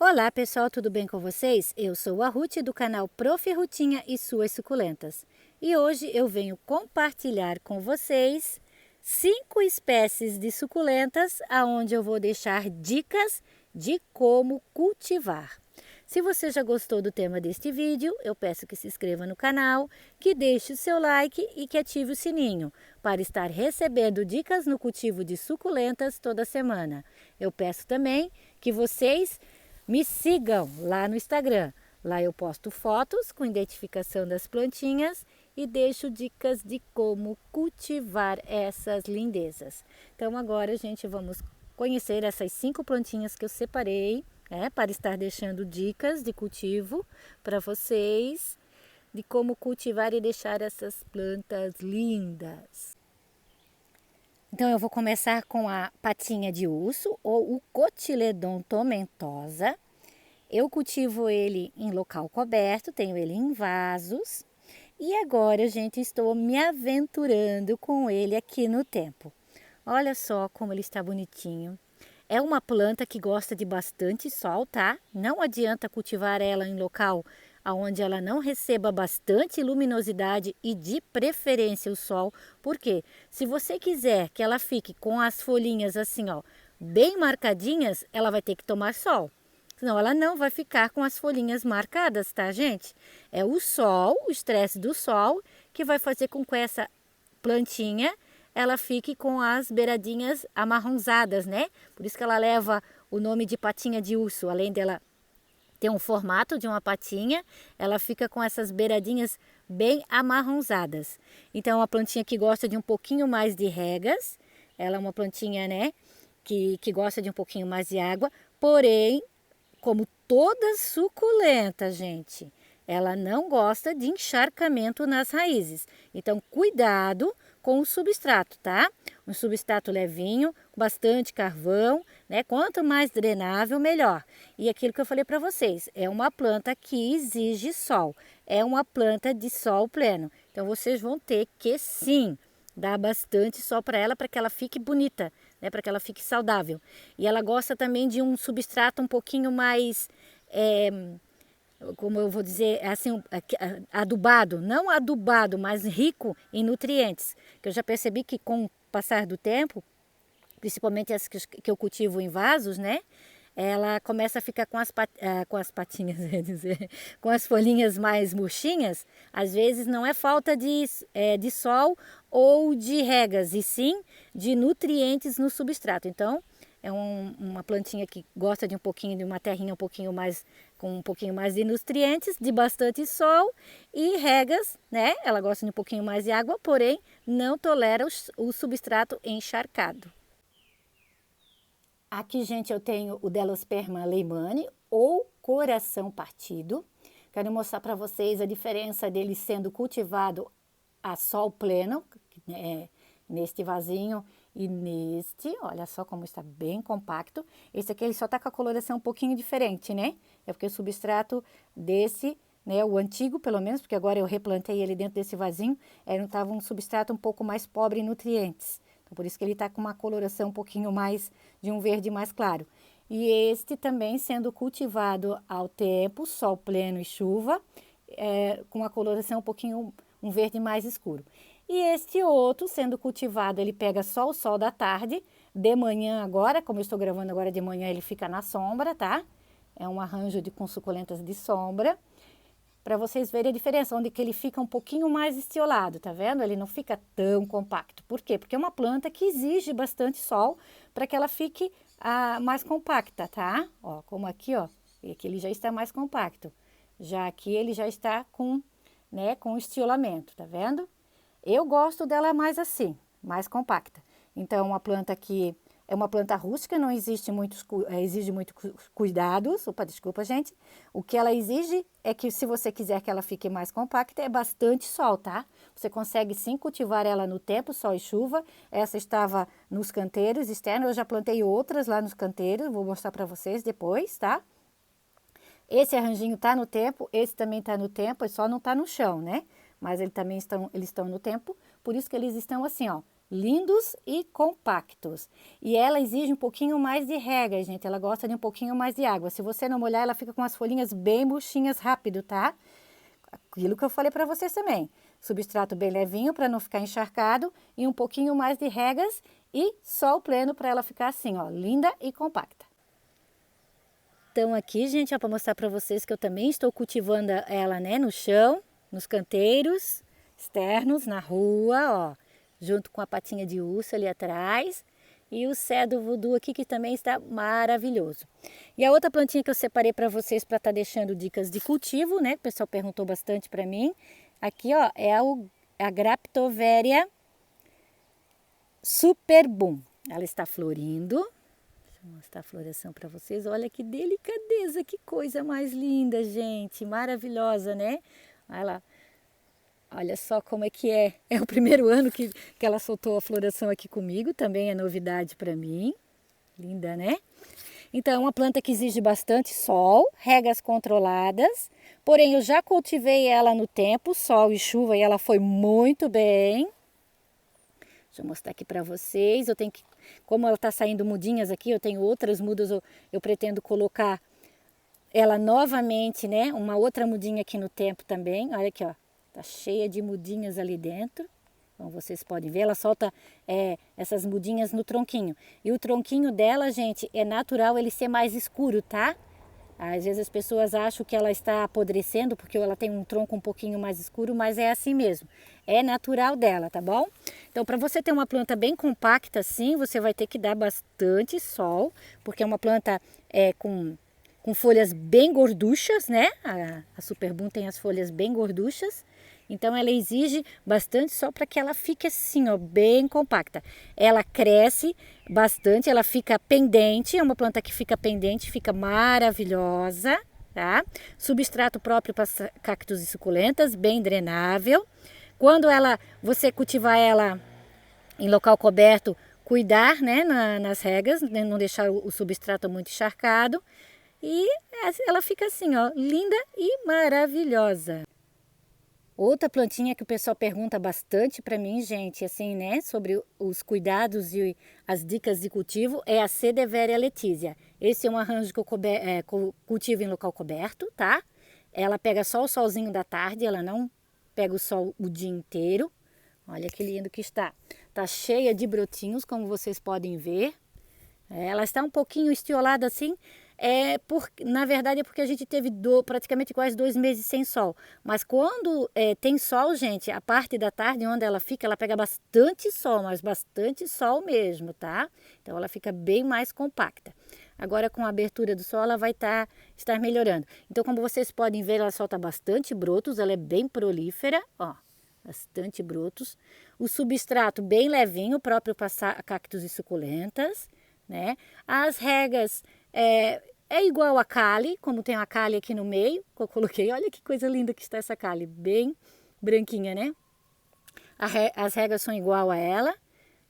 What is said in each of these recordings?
Olá pessoal, tudo bem com vocês? Eu sou a Ruth do canal Prof. Rutinha e suas suculentas. E hoje eu venho compartilhar com vocês 5 espécies de suculentas aonde eu vou deixar dicas de como cultivar. Se você já gostou do tema deste vídeo, eu peço que se inscreva no canal, que deixe o seu like e que ative o sininho para estar recebendo dicas no cultivo de suculentas toda semana. Eu peço também que vocês me sigam lá no Instagram. Lá eu posto fotos com identificação das plantinhas e deixo dicas de como cultivar essas lindezas. Então agora, gente, vamos conhecer essas 5 plantinhas que eu separei, para estar deixando dicas de cultivo para vocês, de como cultivar e deixar essas plantas lindas. Então eu vou começar com a patinha de urso ou o Cotyledon tomentosa. Eu cultivo ele em local coberto, tenho ele em vasos. E agora, gente, estou me aventurando com ele aqui no tempo. Olha só como ele está bonitinho. É uma planta que gosta de bastante sol, tá? Não adianta cultivar ela em local onde ela não receba bastante luminosidade e de preferência o sol. Porque se você quiser que ela fique com as folhinhas assim, ó, bem marcadinhas, ela vai ter que tomar sol. Senão ela não vai ficar com as folhinhas marcadas, tá, gente? É o sol, o estresse do sol, que vai fazer com que essa plantinha ela fique com as beiradinhas amarronzadas, né? Por isso que ela leva o nome de patinha de urso. Além dela ter um formato de uma patinha, ela fica com essas beiradinhas bem amarronzadas. Então, é uma plantinha que gosta de um pouquinho mais de regas. Ela é uma plantinha, né, que gosta de um pouquinho mais de água. Porém, como toda suculenta, gente, ela não gosta de encharcamento nas raízes. Então, cuidado com o substrato, tá? Um substrato levinho, bastante carvão, né? Quanto mais drenável, melhor. E aquilo que eu falei para vocês, é uma planta que exige sol. É uma planta de sol pleno. Então, vocês vão ter que, sim, dar bastante sol para ela que ela fique bonita, né? Para que ela fique saudável. E ela gosta também de um substrato um pouquinho mais... como eu vou dizer, assim, adubado, não adubado, mas rico em nutrientes. Que eu já percebi que com o passar do tempo, principalmente as que eu cultivo em vasos, né? Ela começa a ficar com as patinhas, quer dizer, com as folhinhas mais murchinhas. Às vezes não é falta de sol ou de regas, e sim de nutrientes no substrato. Então, é uma plantinha que gosta de um pouquinho de uma terrinha um pouquinho mais com um pouquinho mais de nutrientes, de bastante sol e regas, né? Ela gosta de um pouquinho mais de água, porém não tolera o substrato encharcado. Aqui, gente, eu tenho o Delosperma leimani ou coração partido. Quero mostrar para vocês a diferença dele sendo cultivado a sol pleno, neste vasinho e neste. Olha só como está bem compacto. Esse aqui ele só está com a coloração um pouquinho diferente, né? É porque o substrato desse, né, o antigo pelo menos, porque agora eu replantei ele dentro desse vasinho, não estava um substrato um pouco mais pobre em nutrientes. Por isso que ele está com uma coloração um pouquinho mais de um verde mais claro. E este também sendo cultivado ao tempo, sol pleno e chuva, com uma coloração um pouquinho, um verde mais escuro. E este outro sendo cultivado, ele pega só o sol da tarde, de manhã agora, como eu estou gravando agora de manhã, ele fica na sombra, tá? É um arranjo com suculentas de sombra. Para vocês verem a diferença, onde que ele fica um pouquinho mais estiolado, tá vendo? Ele não fica tão compacto. Por quê? Porque é uma planta que exige bastante sol para que ela fique mais compacta, tá? Ó, como aqui, ó, e aqui ele já está mais compacto. Já aqui ele já está com estiolamento, tá vendo? Eu gosto dela mais assim, mais compacta. Então, é uma planta que é uma planta rústica, não exige muitos cuidados. Opa, desculpa, gente. O que ela exige é que, se você quiser que ela fique mais compacta, é bastante sol, tá? Você consegue sim cultivar ela no tempo, sol e chuva. Essa estava nos canteiros externos, eu já plantei outras lá nos canteiros, vou mostrar para vocês depois, tá? Esse arranjinho tá no tempo, esse também tá no tempo, só não tá no chão, né? Mas eles estão no tempo, por isso que eles estão assim, ó, lindos e compactos. E ela exige um pouquinho mais de rega, gente. Ela gosta de um pouquinho mais de água. Se você não molhar, ela fica com as folhinhas bem murchinhas rápido, tá? Aquilo que eu falei para vocês também. Substrato bem levinho para não ficar encharcado e um pouquinho mais de regas e sol pleno para ela ficar assim, ó, linda e compacta. Então aqui, gente, para mostrar para vocês que eu também estou cultivando ela, né, no chão, nos canteiros externos, na rua, ó, junto com a patinha de urso ali atrás e o cedro voodoo aqui que também está maravilhoso. E a outra plantinha que eu separei para vocês para estar deixando dicas de cultivo, né, que o pessoal perguntou bastante para mim, aqui, ó, é a Graptoveria Superboom. Ela está florindo. Vou mostrar a floração para vocês. Olha que delicadeza, que coisa mais linda, gente. Maravilhosa, né? Olha lá. Olha só como é que é. É o primeiro ano que ela soltou a floração aqui comigo. Também é novidade para mim. Linda, né? Então, é uma planta que exige bastante sol, regas controladas. Porém, eu já cultivei ela no tempo, sol e chuva, e ela foi muito bem. Deixa eu mostrar aqui para vocês. Eu tenho que, como ela está saindo mudinhas aqui, eu tenho outras mudas, eu pretendo colocar ela novamente, né? Uma outra mudinha aqui no tempo também. Olha aqui, ó. Tá cheia de mudinhas ali dentro. Como vocês podem ver, ela solta essas mudinhas no tronquinho. E o tronquinho dela, gente, é natural ele ser mais escuro, tá? Às vezes as pessoas acham que ela está apodrecendo porque ela tem um tronco um pouquinho mais escuro, mas é assim mesmo. É natural dela, tá bom? Então, para você ter uma planta bem compacta assim, você vai ter que dar bastante sol, porque é uma planta com folhas bem gorduchas, né? A Superboom tem as folhas bem gorduchas. Então ela exige bastante sol para que ela fique assim, ó, bem compacta. Ela cresce bastante, ela fica pendente, é uma planta que fica pendente, fica maravilhosa, tá? Substrato próprio para cactos e suculentas, bem drenável. Quando você cultivar ela em local coberto, cuidar, né, nas regas, né, não deixar o substrato muito encharcado. E ela fica assim, ó, linda e maravilhosa. Outra plantinha que o pessoal pergunta bastante para mim, gente, assim, né, sobre os cuidados e as dicas de cultivo é a Cederveria letizia. Esse é um arranjo que eu cultivo em local coberto, tá? Ela pega só o solzinho da tarde, ela não pega o sol o dia inteiro. Olha que lindo que está. Tá cheia de brotinhos, como vocês podem ver. Ela está um pouquinho estiolada assim, na verdade é porque a gente teve praticamente quase 2 meses sem sol. Mas quando tem sol, gente, a parte da tarde onde ela fica, ela pega bastante sol, mas bastante sol mesmo, tá? Então ela fica bem mais compacta. Agora com a abertura do sol ela vai estar melhorando. Então como vocês podem ver, ela solta bastante brotos, ela é bem prolífera, ó. Bastante brotos. O substrato bem levinho, próprio para cactos e suculentas, né? As regas é igual a Kali, como tem a Kali aqui no meio, que eu coloquei. Olha que coisa linda que está essa Kali, bem branquinha, né? As regas são igual a ela.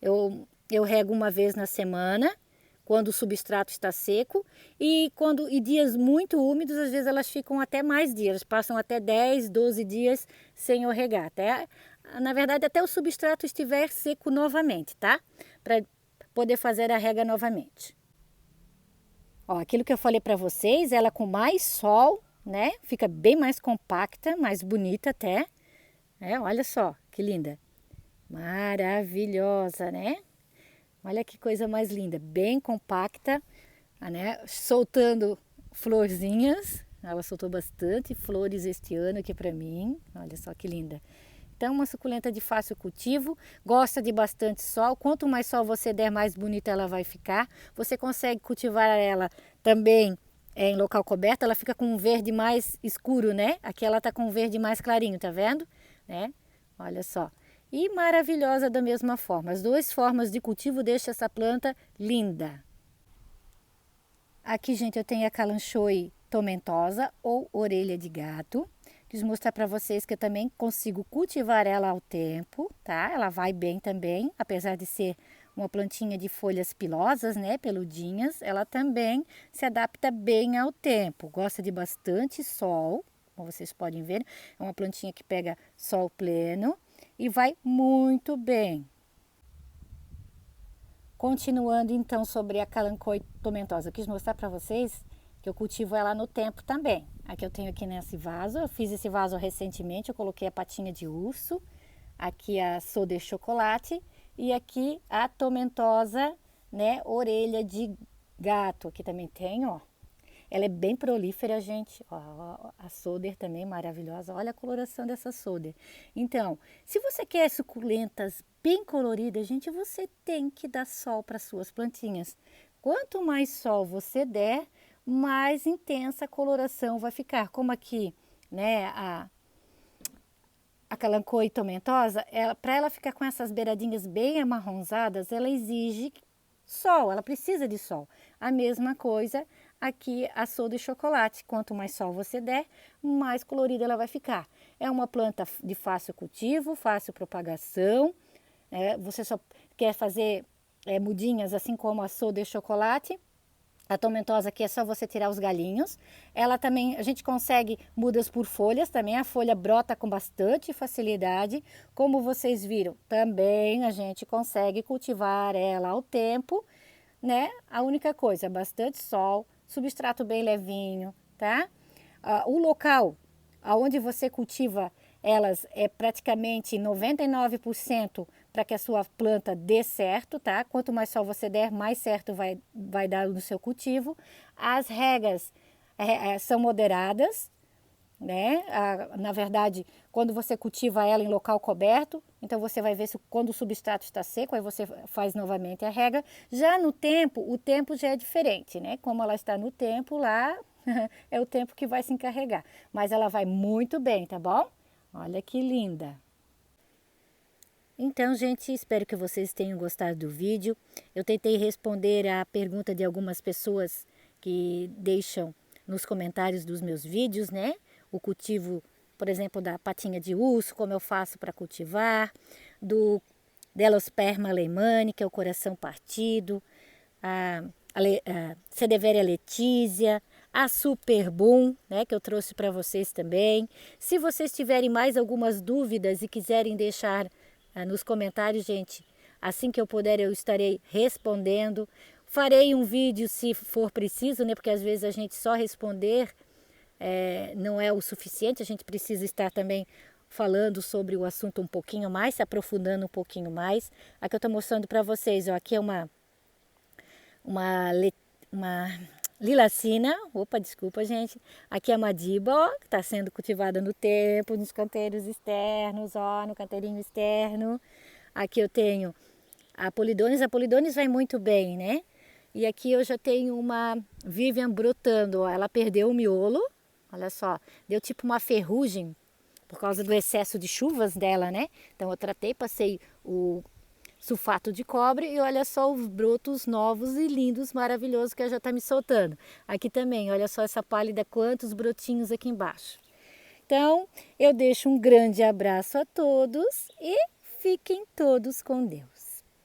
Eu rego uma vez na semana, quando o substrato está seco. E dias muito úmidos, às vezes elas ficam até mais dias. Passam até 10, 12 dias sem eu regar. Na verdade, até o substrato estiver seco novamente, tá? Para poder fazer a rega novamente. Ó, aquilo que eu falei para vocês, ela com mais sol, né? Fica bem mais compacta, mais bonita até. Olha só, que linda. Maravilhosa, né? Olha que coisa mais linda. Bem compacta, né? Soltando florzinhas. Ela soltou bastante flores este ano aqui para mim. Olha só que linda. Então, uma suculenta de fácil cultivo, gosta de bastante sol. Quanto mais sol você der, mais bonita ela vai ficar. Você consegue cultivar ela também em local coberto, ela fica com um verde mais escuro, né? Aqui ela tá com um verde mais clarinho, tá vendo? Né? Olha só. E maravilhosa da mesma forma. As duas formas de cultivo deixam essa planta linda. Aqui, gente, eu tenho a Kalanchoe tomentosa ou orelha de gato. Quis mostrar para vocês que eu também consigo cultivar ela ao tempo, tá? Ela vai bem também, apesar de ser uma plantinha de folhas pilosas, né, peludinhas, ela também se adapta bem ao tempo. Gosta de bastante sol, como vocês podem ver. É uma plantinha que pega sol pleno e vai muito bem. Continuando então sobre a Kalanchoe tomentosa, eu quis mostrar para vocês que eu cultivo ela no tempo também. Aqui eu tenho aqui nesse vaso, eu fiz esse vaso recentemente, eu coloquei a patinha de urso, aqui a Soda chocolate e aqui a tomentosa, né, orelha de gato. Aqui também tem, ó. Ela é bem prolífera, gente. Ó, a Soder também maravilhosa. Olha a coloração dessa Soder. Então, se você quer suculentas bem coloridas, gente, você tem que dar sol para suas plantinhas. Quanto mais sol você der, mais intensa a coloração vai ficar. Como aqui, né, a Kalanchoe tomentosa, para ela ficar com essas beiradinhas bem amarronzadas, ela exige sol, ela precisa de sol. A mesma coisa aqui a Soda chocolate, quanto mais sol você der, mais colorida ela vai ficar. É uma planta de fácil cultivo, fácil propagação, você só quer fazer mudinhas assim como a Soda chocolate. A tomentosa aqui é só você tirar os galinhos. Ela também, a gente consegue mudas por folhas também, a folha brota com bastante facilidade. Como vocês viram, também a gente consegue cultivar ela ao tempo, né? A única coisa, bastante sol, substrato bem levinho, tá? O local onde você cultiva elas é praticamente 99% para que a sua planta dê certo, tá? Quanto mais sol você der, mais certo vai dar no seu cultivo. As regas são moderadas, né? Na verdade, quando você cultiva ela em local coberto, então você vai ver se quando o substrato está seco, aí você faz novamente a rega. Já no tempo, o tempo já é diferente, né? Como ela está no tempo lá, é o tempo que vai se encarregar. Mas ela vai muito bem, tá bom? Olha que linda! Então, gente, espero que vocês tenham gostado do vídeo. Eu tentei responder a pergunta de algumas pessoas que deixam nos comentários dos meus vídeos, né? O cultivo, por exemplo, da patinha de urso, como eu faço para cultivar, do Delosperma leimani, que é o coração partido, a Sedeveria letizia, a Super Boom, né, que eu trouxe para vocês também. Se vocês tiverem mais algumas dúvidas e quiserem deixar nos comentários, gente, assim que eu puder eu estarei respondendo. Farei um vídeo se for preciso, né, porque às vezes a gente só responder não é o suficiente, a gente precisa estar também falando sobre o assunto um pouquinho mais, se aprofundando um pouquinho mais. Aqui eu estou mostrando para vocês, ó, aqui é uma lilacina, opa, desculpa gente, aqui é a madiba, ó, que está sendo cultivada no tempo, nos canteiros externos, ó, no canteirinho externo. Aqui eu tenho a Polidones vai muito bem, né? E aqui eu já tenho uma Vivian brotando, ó, ela perdeu o miolo, olha só, deu tipo uma ferrugem por causa do excesso de chuvas dela, né? Então eu tratei, passei o sulfato de cobre e olha só os brotos novos e lindos, maravilhosos que ela já está me soltando. Aqui também, olha só essa pálida, quantos brotinhos aqui embaixo. Então, eu deixo um grande abraço a todos e fiquem todos com Deus.